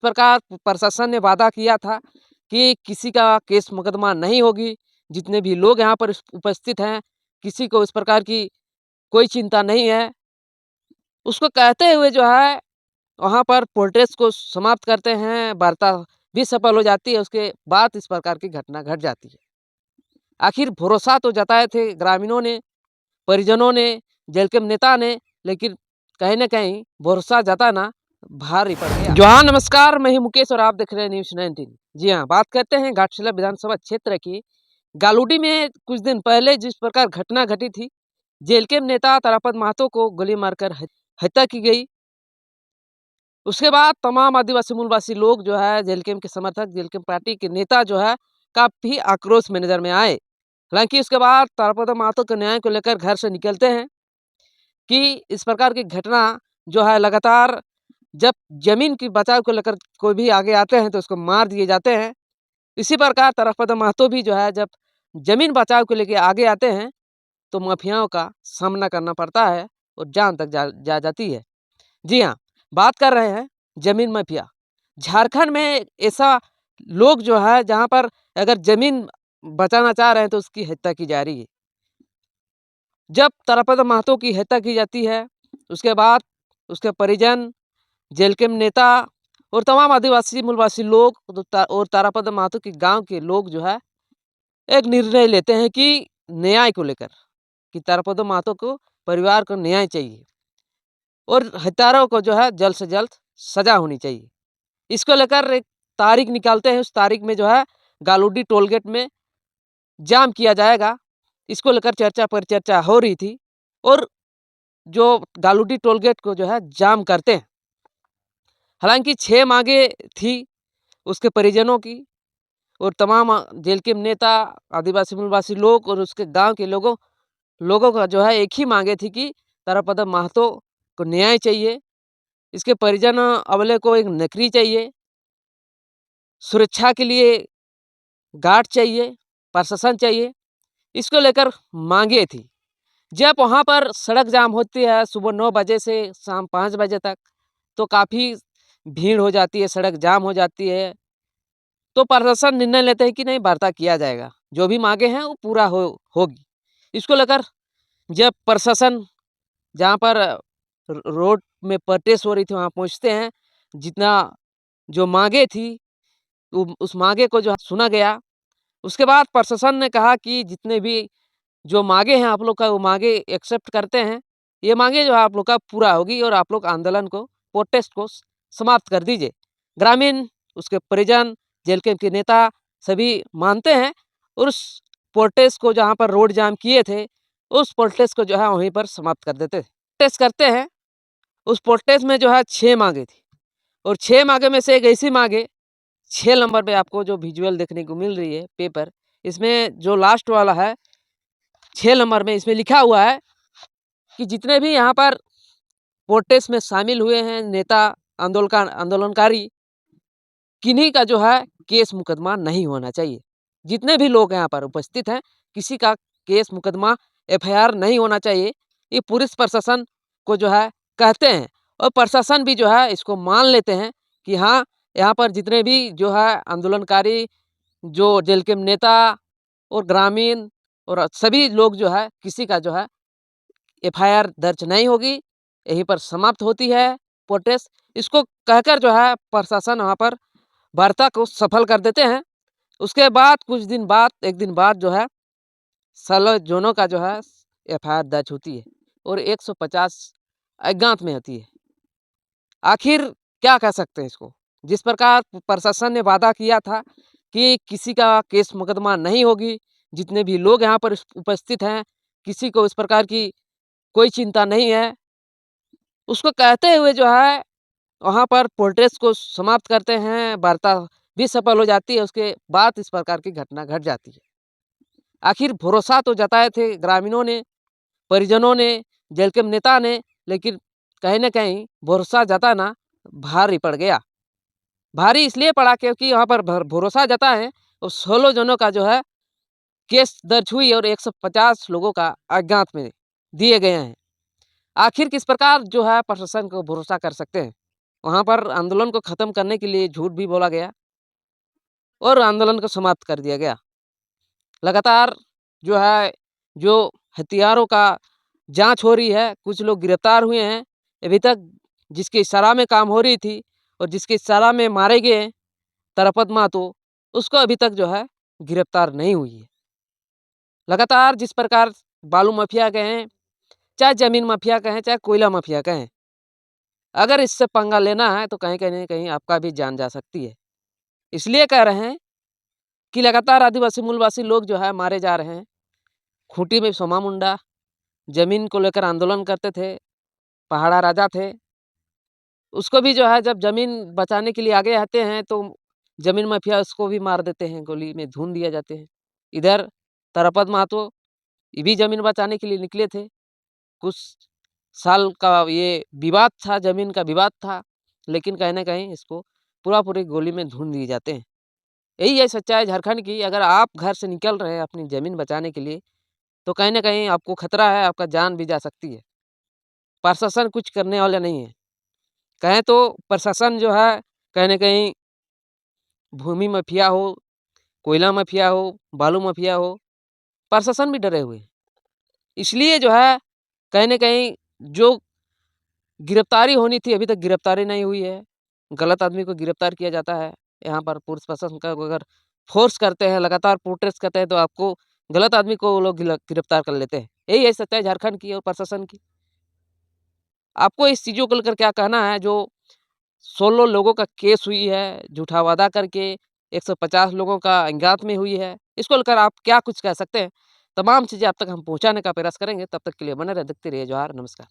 प्रकार प्रशासन ने वादा किया था कि किसी का केस मुकदमा नहीं होगी, जितने भी लोग यहाँ पर उपस्थित हैं किसी को इस प्रकार की कोई चिंता नहीं है, उसको कहते हुए जो है वहाँ पर प्रोटेस्ट को समाप्त करते हैं, वार्ता भी सफल हो जाती है। उसके बाद इस प्रकार की घटना घट जाती है। आखिर भरोसा तो जताए थे ग्रामीणों ने, परिजनों ने, जेल के नेता ने, लेकिन कहीं न कहीं भरोसा जताना भारी पड़ गया। जो हाँ, नमस्कार, मैं ही मुकेश और आप देख रहे हैं न्यूज़ 19। जी हाँ, बात करते हैं घाटशिला विधानसभा क्षेत्र की। गालूडी में कुछ दिन पहले जिस प्रकार घटना घटी थी, जेल के नेता तारापद महतो को गोली मारकर हत्या की गई। उसके बाद तमाम आदिवासी मूलवासी लोग जो है जेल के समर्थक, जेल के पार्टी के नेता जो है काफ़ी आक्रोश में नज़र में आए। हालांकि उसके बाद तारापद महतो के न्याय को लेकर घर से निकलते हैं कि इस प्रकार की घटना जो है लगातार जब जमीन की बचाव को लेकर कोई भी आगे आते हैं तो उसको मार दिए जाते हैं। इसी प्रकार तारापद महतो भी जो है जब जमीन बचाव को लेकर आगे आते हैं तो माफियाओं का सामना करना पड़ता है और जान तक जा जाती है। जी हाँ, बात कर रहे हैं जमीन माफिया। झारखंड में ऐसा लोग जो है जहाँ पर अगर जमीन बचाना चाह रहे हैं तो उसकी हत्या की जा रही है। जब तारापद महतो की हत्या की जाती है उसके बाद उसके परिजन, जेल के नेता और तमाम आदिवासी मूलवासी लोग और तारापद महतो के गांव के लोग जो है एक निर्णय लेते हैं कि न्याय को लेकर कि तारापद महतो को परिवार को न्याय चाहिए और हत्यारों को जो है जल्द से जल्द सजा होनी चाहिए। इसको लेकर एक तारीख निकालते हैं। उस तारीख में जो है गालूडी टोल गेट में जाम किया जाएगा। इसको लेकर चर्चा परिचर्चा हो रही थी और जो गालूडी टोल गेट को जो है जाम करते हैं। हालांकि 6 मांगे थी उसके परिजनों की और तमाम जेल के नेता, आदिवासी मूलवासी लोग और उसके गांव के लोगों का जो है एक ही मांगे थी कि तारापद महतो को न्याय चाहिए, इसके परिजन अवले को एक नौकरी चाहिए, सुरक्षा के लिए गार्ड चाहिए, प्रशासन चाहिए। इसको लेकर मांगे थी। जब वहाँ पर सड़क जाम होती है सुबह 9 बजे से शाम 5 बजे तक तो काफ़ी भीड़ हो जाती है, सड़क जाम हो जाती है। तो प्रशासन निर्णय लेते हैं कि नहीं, वार्ता किया जाएगा, जो भी मांगे हैं वो पूरा होगी। इसको लेकर जब प्रशासन जहाँ पर रोड में प्रोटेस्ट हो रही थी वहाँ पहुँचते हैं, जितना जो मांगे थी उस मांगे को जो सुना गया। उसके बाद प्रशासन ने कहा कि जितने भी जो मांगे हैं आप लोग का वो मांगे एक्सेप्ट करते हैं, ये मांगे जो है आप लोग का पूरा होगी और आप लोग आंदोलन को, प्रोटेस्ट को समाप्त कर दीजिए। ग्रामीण, उसके परिजन, जेल के नेता सभी मानते हैं और उस प्रोटेस्ट को जहाँ पर रोड जाम किए थे उस प्रोटेस्ट को जो है वहीं पर समाप्त कर देते थे। प्रोटेस्ट करते हैं। उस प्रोटेस्ट में जो है 6 मांगे थी और 6 मांगे में से एक ऐसी मांगे 6 नंबर पे आपको जो विजुअल देखने को मिल रही है पेपर, इसमें जो लास्ट वाला है 6 नंबर में इसमें लिखा हुआ है कि जितने भी यहाँ पर प्रोटेस्ट में शामिल हुए हैं नेता, आंदोलनकारी, किन्हीं का जो है केस मुकदमा नहीं होना चाहिए। जितने भी लोग यहाँ पर उपस्थित हैं किसी का केस मुकदमा एफआईआर नहीं होना चाहिए। ये पुलिस प्रशासन को जो है कहते हैं और प्रशासन भी जो है इसको मान लेते हैं कि हाँ, यहाँ पर जितने भी जो है आंदोलनकारी, जो जेल के नेता और ग्रामीण और सभी लोग जो है किसी का जो है एफआईआर दर्ज नहीं होगी, यहीं पर समाप्त होती है प्रोटेस्ट। इसको कहकर जो है प्रशासन वहाँ पर वार्ता को सफल कर देते हैं। उसके बाद कुछ दिन बाद, एक दिन बाद जो है 16 जोनों का जो है एफआईआर दर्ज होती है और 150 अज्ञात में होती है। आखिर क्या कह सकते हैं इसको? जिस प्रकार प्रशासन ने वादा किया था कि किसी का केस मुकदमा नहीं होगी, जितने भी लोग यहाँ पर उपस्थित हैं किसी को इस प्रकार की कोई चिंता नहीं है, उसको कहते हुए जो है वहाँ पर प्रोटेस्ट को समाप्त करते हैं, वार्ता भी सफल हो जाती है। उसके बाद इस प्रकार की घटना घट जाती है। आखिर भरोसा तो जताए थे ग्रामीणों ने, परिजनों ने, जेल के नेता ने, लेकिन कहीं न कहीं भरोसा जताना भारी पड़ गया। भारी इसलिए पड़ा क्योंकि वहाँ पर भरोसा जताए और 16 जनों का जो है केस दर्ज हुई और 150 लोगों का अज्ञात में दिए गए हैं। आखिर किस प्रकार जो है प्रशासन को भरोसा कर सकते हैं? वहाँ पर आंदोलन को ख़त्म करने के लिए झूठ भी बोला गया और आंदोलन को समाप्त कर दिया गया। लगातार जो है, जो हथियारों का जाँच हो रही है, कुछ लोग गिरफ्तार हुए हैं। अभी तक जिसकी इशारा में काम हो रही थी और जिसकी इशारा में मारे गए तरपत महतो, उसको अभी तक जो है गिरफ्तार नहीं हुई है। लगातार जिस प्रकार बालू माफिया कहें, चाहे ज़मीन माफिया कहें, चाहे कोयला माफिया कहें, अगर इससे पंगा लेना है तो कहीं न कहीं आपका भी जान जा सकती है। इसलिए कह रहे हैं कि लगातार आदिवासी मूलवासी लोग जो है मारे जा रहे हैं। खूंटी में सोमा मुंडा ज़मीन को लेकर आंदोलन करते थे, पहाड़ा राजा थे। उसको भी जो है जब ज़मीन बचाने के लिए आगे आते हैं तो ज़मीन माफिया उसको भी मार देते हैं, गोली में भून दिया जाते हैं। इधर तरपत महतो ये भी ज़मीन बचाने के लिए निकले थे। कुछ साल का ये विवाद था, ज़मीन का विवाद था, लेकिन कहीं न कहीं इसको पूरा-पूरी गोली में भून दिए जाते हैं। यही है सच्चाई झारखंड की। अगर आप घर से निकल रहे हैं अपनी ज़मीन बचाने के लिए, तो कहीं न कहीं आपको खतरा है, आपका जान भी जा सकती है। प्रशासन कुछ करने वाला नहीं है। कहें तो प्रशासन जो है कहीं न कहीं भूमि माफिया हो, कोयला माफिया हो, बालू माफिया हो, प्रशासन भी डरे हुए हैं। इसलिए जो है कहीं न कहीं जो गिरफ्तारी होनी थी अभी तक गिरफ्तारी नहीं हुई है। गलत आदमी को गिरफ्तार किया जाता है। यहाँ पर पुलिस प्रशासन का अगर फ़ोर्स करते हैं, लगातार प्रोटेस्ट करते हैं तो आपको गलत आदमी को वो लोग गिरफ्तार कर लेते हैं। यही है सच्चाई झारखंड की और प्रशासन की। आपको इस चीज़ों को लेकर क्या कहना है जो 16 लोगों का केस हुई है, झूठा वादा करके 150 लोगों का अंगात में हुई है। इसको लेकर आप क्या कुछ कह सकते हैं? तमाम चीज़ें आप तक हम पहुँचाने का प्रयास करेंगे। तब तक के लिए बने रहें, देखते रहिए। जोहार, नमस्कार।